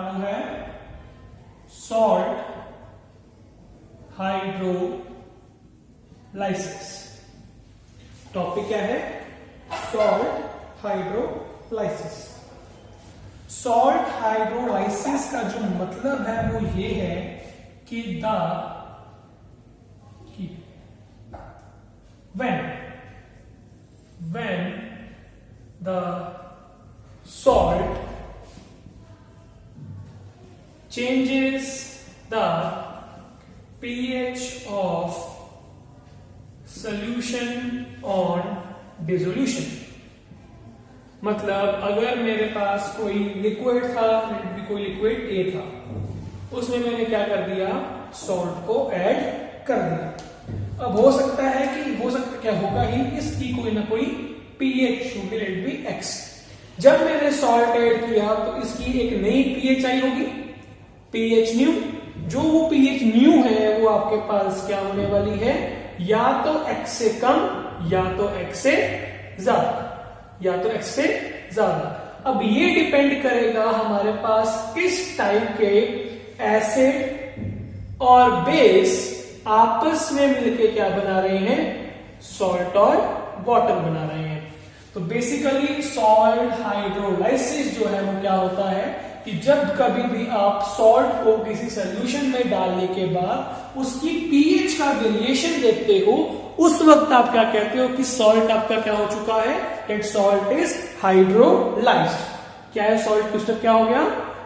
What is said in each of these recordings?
वो है salt hydrolysis. Topic क्या है? Salt hydrolysis. सॉल्ट हाइड्रोलाइसिस का जो मतलब है वो ये है कि when the salt changes the pH of solution on dissolution। मतलब अगर मेरे पास कोई लिक्विड था, कोई लिक्विड ए था, उसमें मैंने क्या कर दिया? सॉल्ट को ऐड कर दिया। अब हो सकता क्या होगा ही, इसकी कोई ना कोई पीएच होगी, लेट बी एक्स। जब मैंने सॉल्ट ऐड किया तो इसकी एक नई पीएच आई होगी, पीएच न्यू। जो वो पीएच न्यू है वो आपके पास क्या होने वाली है? या तो एक्स से कम या तो एक्स से ज्यादा, या तो एक्स से ज्यादा। अब ये डिपेंड करेगा हमारे पास किस टाइप के एसिड और बेस आपस में मिलके क्या बना रहे हैं? सॉल्ट और वाटर बना रहे हैं। तो बेसिकली सॉल्ट हाइड्रोलाइसिस जो है वो क्या होता है कि जब कभी भी आप सॉल्ट को किसी सॉल्यूशन में डालने के बाद उसकी पीएच का वेरिएशन देखते हो, उस वक्त आप क्या कहते हो कि सॉल्ट आपका क्या हो चुका है? That salt is hydrolysed. क्या है सॉल्ट? क्वेश्चन क्या हो गया?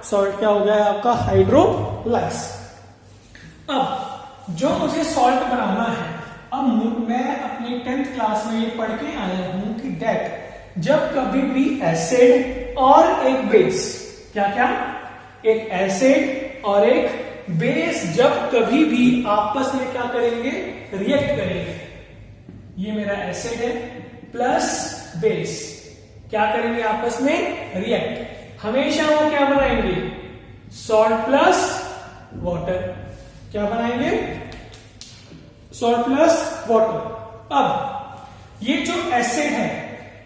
सॉल्ट क्या हो गया है आपका? हाइड्रोलाइज्ड। अब जो मुझे सॉल्ट बनाना है, अब मैं अपनी 10th क्लास में ये पढ़ के आया हूं कि डेट जब कभी भी एसिड और एक बेस, क्या क्या? एक एसिड और एक बेस जब कभी भी आपस में क्या करेंगे? रिएक्ट करेंगे। ये मेरा एसिड है प्लस बेस, क्या करेंगे? आपस में रिएक्ट। हमेशा वो क्या बनाएंगे? Salt plus water. क्या बनाएंगे? Salt plus water. अब ये जो एसिड है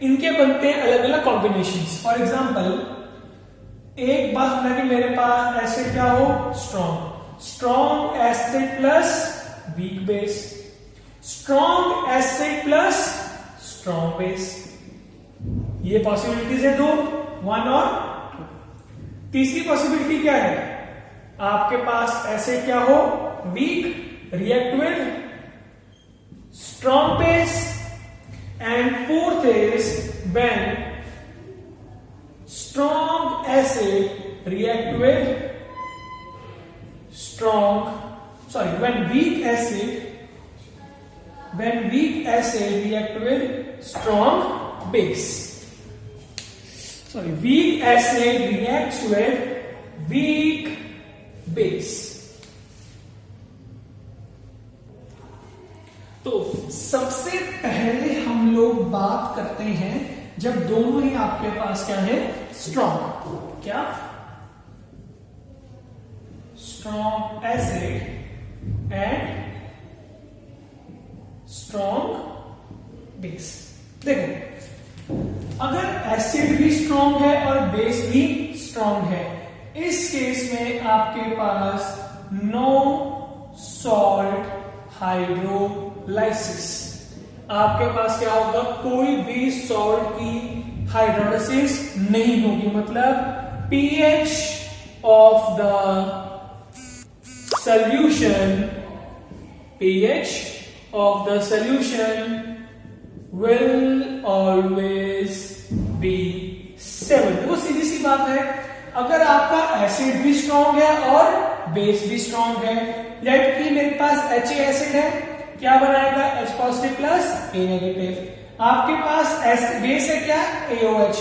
इनके बनते हैं अलग अलग कॉम्बिनेशंस। फॉर एग्जांपल एक बात होना कि मेरे पास एसिड क्या हो? Strong acid plus weak base, strong acid plus strong base. ये पॉसिबिलिटीज है दो, 1 और 2। तीसरी पॉसिबिलिटी क्या है? आपके पास एसिड क्या हो? Weak, react with strong base, and fourth is when strong acid react with when weak acid react with strong base. Weak acid reacts with weak base. तो सबसे पहले हम लोग बात करते हैं जब दोनों ही आपके पास क्या है? स्ट्रॉन्ग। क्या? Strong acid and strong base. देखो, अगर एसिड भी स्ट्रॉन्ग है और बेस भी स्ट्रॉन्ग है, इस केस में आपके पास नो सॉल्ट हाइड्रोलाइसिस। आपके पास क्या होगा? कोई भी सॉल्ट की हाइड्रोलाइसिस नहीं होगी। मतलब pH of the solution will always be 7। वो सीधी सी बात है। अगर आपका एसिड भी स्ट्रॉन्ग है और बेस भी स्ट्रॉन्ग है, लेट की मेरे पास H एसिड है, क्या बनाएगा? H positive plus A negative. आपके पास बेस है क्या? AOH,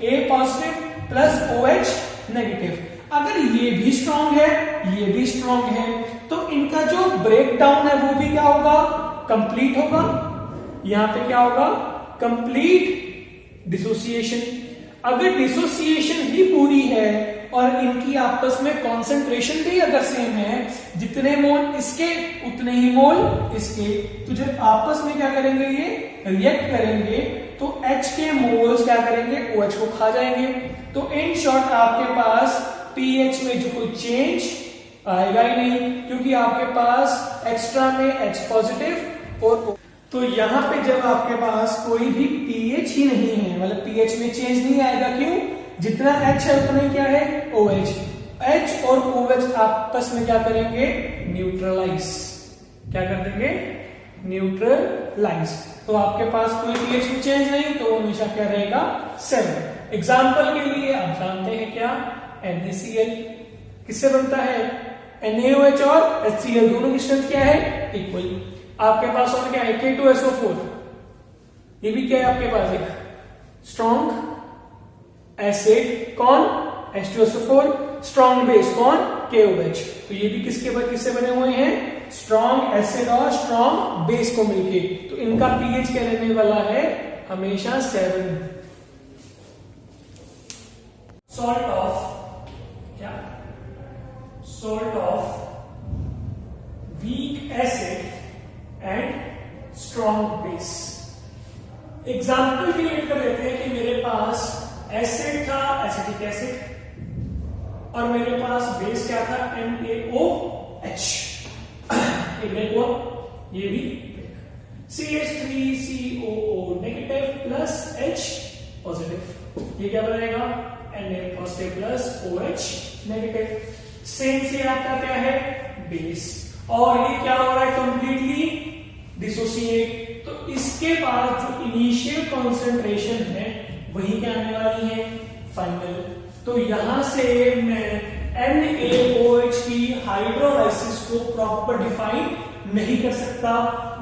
A positive plus OH negative. अगर ये भी स्ट्रॉन्ग है, ये भी स्ट्रॉन्ग है, तो इनका जो ब्रेक डाउन है वो भी क्या होगा? कंप्लीट होगा। यहां पे क्या होगा? Complete dissociation. अगर डिसोसिएशन ही पूरी है और इनकी आपस में कॉन्सेंट्रेशन भी अगर सेम है, जितने मोल इसके उतने ही मोल इसके, तो जब आपस में क्या करेंगे? ये रिएक्ट करेंगे तो H के मोल्स क्या करेंगे? OH को खा जाएंगे। तो इन शॉर्ट आपके पास पीएच में जो कोई चेंज आएगा ही नहीं, क्योंकि आपके पास एक्स्ट्रा में H पॉजिटिव और O। तो यहाँ पे जब आपके पास कोई भी पीएच ही नहीं है, मतलब पीएच में चेंज नहीं आएगा, क्यों? जितना H है उतना ही क्या है? OH। H और OH आपस में क्या करेंगे? न्यूट्रलाइज। क्या कर देंगे? न्यूट्रलाइज। तो आपके पास कोई पीएच में चेंज नहीं, तो हमेशा क्या रहेगा? 7। एग्जाम्पल के लिए आप जानते हैं क्या? NaCl किससे बनता है? NaOH और HCl दोनों की स्ट्रेंथ क्या है? इक्वल। आपके पास और क्या है? K2SO4। ये भी क्या है आपके पास? एक स्ट्रॉन्ग एसिड कौन? H2SO4। स्ट्रॉन्ग बेस कौन? KOH। तो ये भी किससे बने हुए हैं? स्ट्रॉन्ग एसिड और स्ट्रॉन्ग बेस को मिलके। तो इनका पीएच क्या रहने वाला है? हमेशा 7। सॉल्ट ऑफ क्या? Salt of weak acid and strong base. Example create कर लेते हैं कि मेरे पास एसिड था, एसिटिक एसिड, और मेरे पास बेस क्या था? NaOH। ब्रेक हुआ, ये भी CH3COO negative plus H positive. ये क्या बनेगा? Na positive plus OH negative. Same से आपका क्या है? बेस। और ये क्या हो रहा है? Completely dissociate. तो इसके बाद जो इनिशियल कॉन्सेंट्रेशन है वही क्या आने वाली है? फाइनल। तो यहां से मैं NaOH की हाइड्रोलाइसिस को प्रॉपर डिफाइन नहीं कर सकता।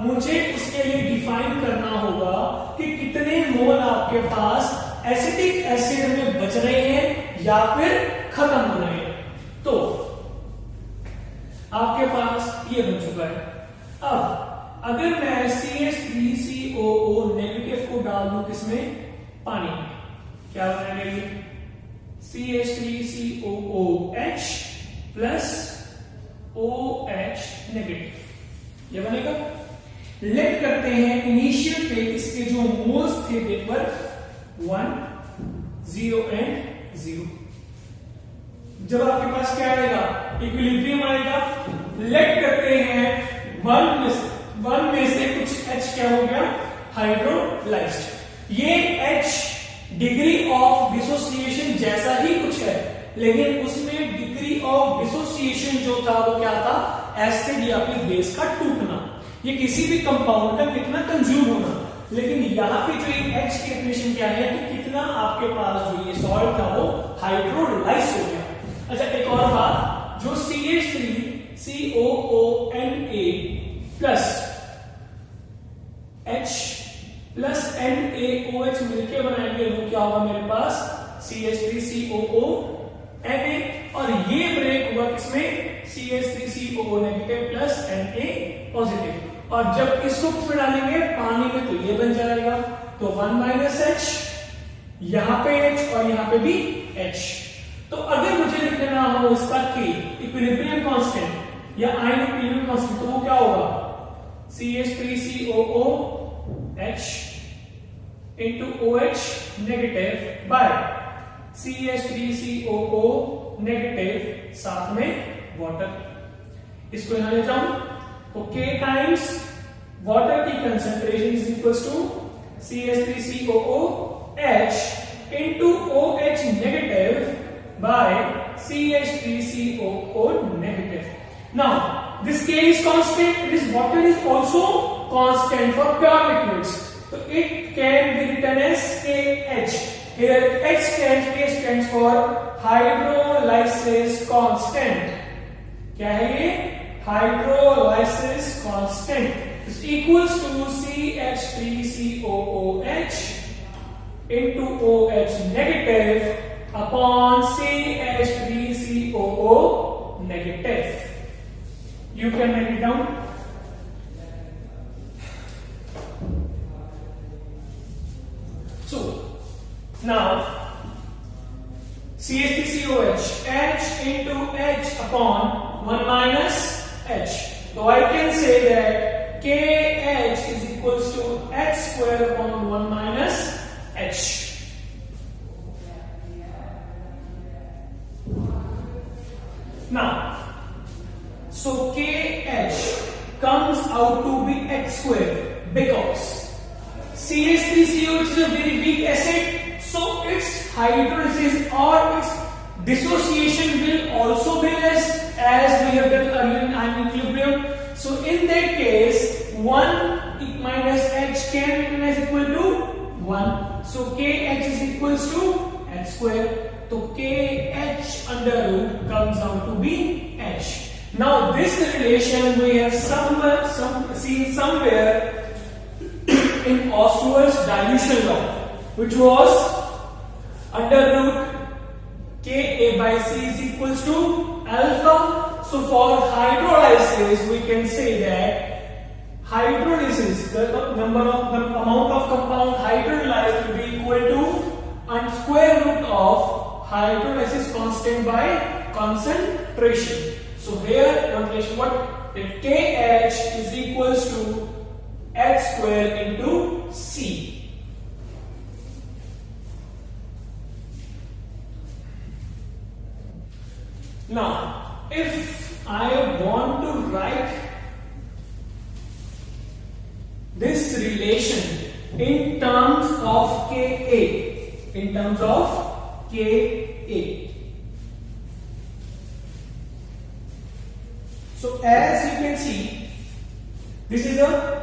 मुझे उसके लिए डिफाइन करना होगा कि कितने मोल आपके पास एसिटिक एसिड में बच रहे हैं या फिर खत्म हो रहे हैं। तो आपके पास ये बन चुका है। अब अगर मैं CH3COO नेगेटिव को डाल दूं किसमें? पानी में, क्या बनेगा ये? CH3COOH plus OH negative. ये बनेगा। लेट करते हैं इनिशियल पे इसके जो मोल्स थे पेपर 1, 0 एंड 0। जब आपके पास क्या आएगा? इक्विलिब्रियम आएगा। लेट करते हैं 1 में से कुछ H क्या हो गया? हाइड्रोलाइज्ड। ये H डिग्री ऑफ डिसोसिएशन जैसा ही कुछ है, लेकिन उसमें डिग्री ऑफ डिसोसिएशन जो था वो क्या था? एसिड या फिर बेस का टूटना। ये किसी भी कंपाउंड का कितना कंज्यूम होना। लेकिन यहां पे जो H की डेफिनेशन क्या है कि कितना आपके पास जो ये सॉल्ट था वो हाइड्रोलाइज हो गया। अच्छा, एक और बात, जो CH3COONA plus H plus NaOH मिलके बनाएंगे वो क्या होगा मेरे पास? CH3COONA। और ये ब्रेक हुआ किसमें? CH3COO negative plus Na positive. और जब इसको किसमें डालेंगे? पानी में, तो ये बन जाएगा। तो 1 माइनस H, यहां पे H और यहां पे भी H। तो अगर मुझे लिखना हो इसका K इक्विलिब्रियम कांस्टेंट या आयन इक्विलिब्रियम कांस्टेंट, तो वो क्या होगा? CH3COO H into OH negative by CH3COO negative साथ में वाटर। इसको यहां ले जाऊं तो K टाइम्स वाटर की concentration is equals to CH3COO H into OH negative by CH3COO negative. Now this K is constant, this water is also constant for pure liquids, so it can be written as KH. Here K stands for hydrolysis constant. क्या है ये? Hydrolysis constant is equals to CH3COOH into OH negative upon CH3COO negative. You can write it down. So now CH3COH H into H upon 1 minus H. So I can say that KH is equals to H square upon 1 minus H. Now, so KH comes out to be H square because CH3CO is a very weak acid, so its hydrolysis or its dissociation will also be less, as we have done earlier in ion equilibrium. So in that case, 1 minus H can be written as equal to 1. So KH is equals to H square. So KH under root comes out to be H. Now this relation we have seen somewhere in Ostwald's dilution law, which was under root Ka by C is equals to alpha. So for hydrolysis we can say that hydrolysis, the amount of compound hydrolyzed will be equal to square root of hydrolysis constant by concentration. So here concentration what? That KH is equals to H square into C. Now, if I want to write this relation in terms of Ka, so as you can see, this is a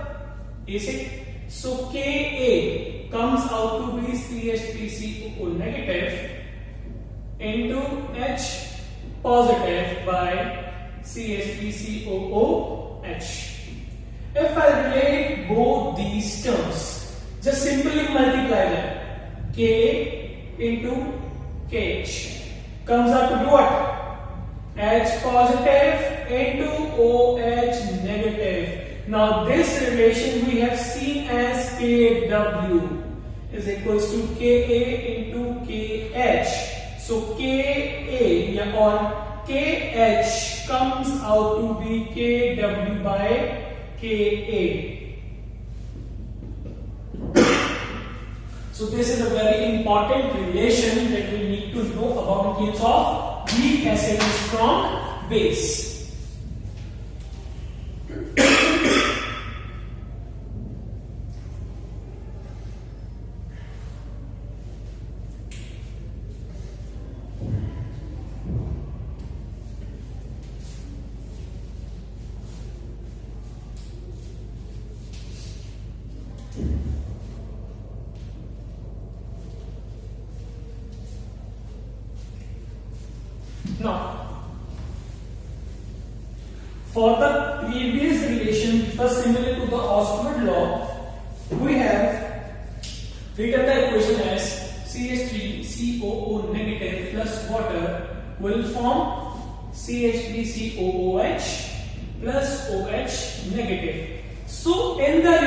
acid. So Ka comes out to be CH3COO negative into H positive by CH3COOH. If I relate both these terms, just simply multiply them. Ka into KH comes out to be what? H positive into OH negative. Now this relation we have seen as Kw is equals to Ka into KH. So Ka or KH comes out to be Kw by Ka. So this is a very important relation that we need to know about in case of weak acid and strong base. Now, for the previous relation which was similar to the Ostwald law, we have written the equation as CH3COO negative plus water will form CH3COOH plus OH negative. So in the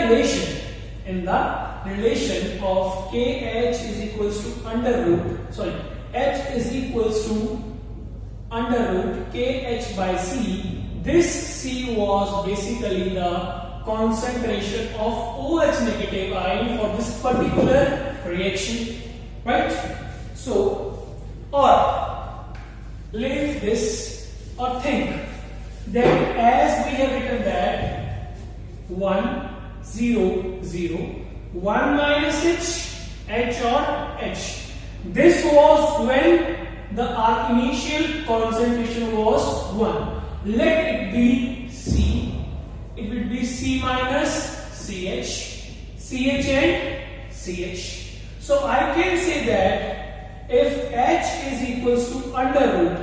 relation of KH is equals to H is equals to under root KH by C. This C was basically the concentration of OH negative ion for this particular reaction, right? So, or leave this or think that as we have written that 1 0 0 1 minus H or H. This was when our initial concentration was 1. Let it be C. It will be C minus CH, CH and CH. So I can say that if H is equals to under root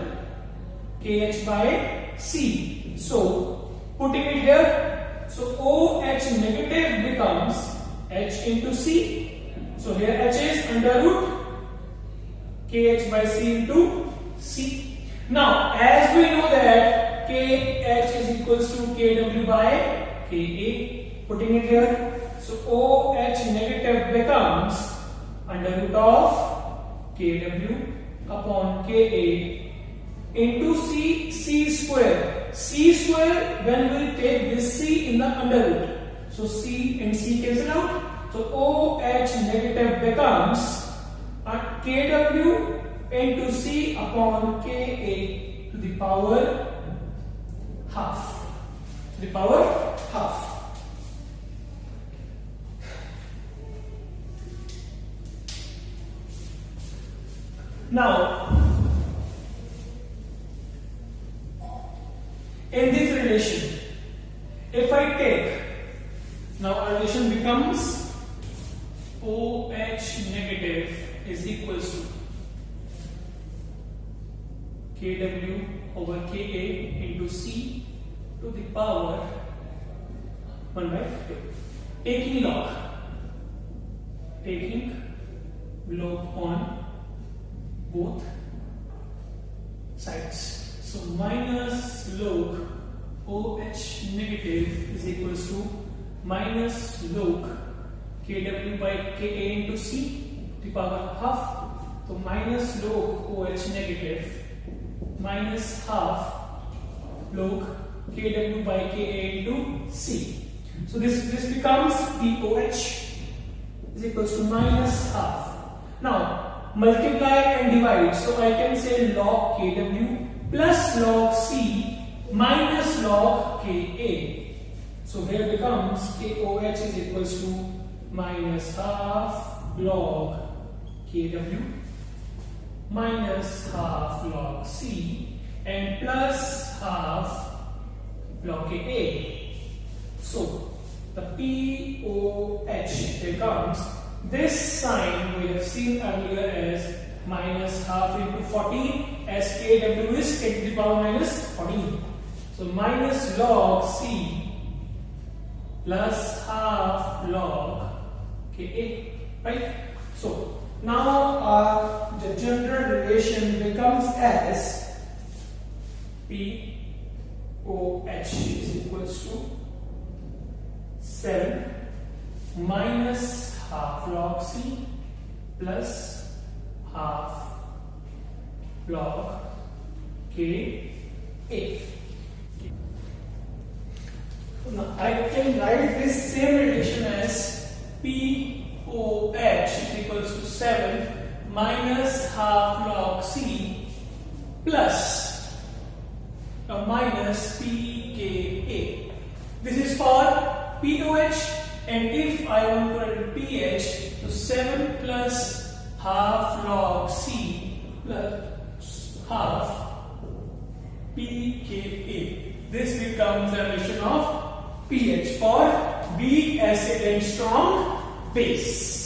KH by C. So putting it here, so OH negative becomes H into C. So here H is under root KH by C into C. Now, as we know that KH is equals to KW by KA, putting it here, so OH negative becomes under root of KW upon KA into C square. C square when we take this C in the under root. So C and C cancel out. So OH negative becomes KW into C upon KA to the power half. To the power half. Now, in this relation, if I take, now our relation becomes OH negative is equals to KW over KA into C to the power 1 by 2. Taking log on both sides. So minus log OH negative is equals to minus log KW by KA into C to the power half. So minus log OH negative minus half log KW by KA into C. So this becomes POH is equals to minus half. Now multiply and divide. So I can say log KW plus log C minus log KA. So here becomes KOH is equals to minus half log KW minus half log C and plus half log KA. So the POH becomes this sign we have seen earlier as minus half into 14 as KW is 10 to the power minus 14. So minus log C plus half log KA, right? So now the general relation becomes as POH is equals to 7 minus half log C plus half log KA. Now I can write this same relation as POH is equals to 7 minus half log C plus minus PKA. This is for POH. And if I want to write pH, so 7 plus half log C plus half pKa. This becomes the relation of pH for weak acid and strong base.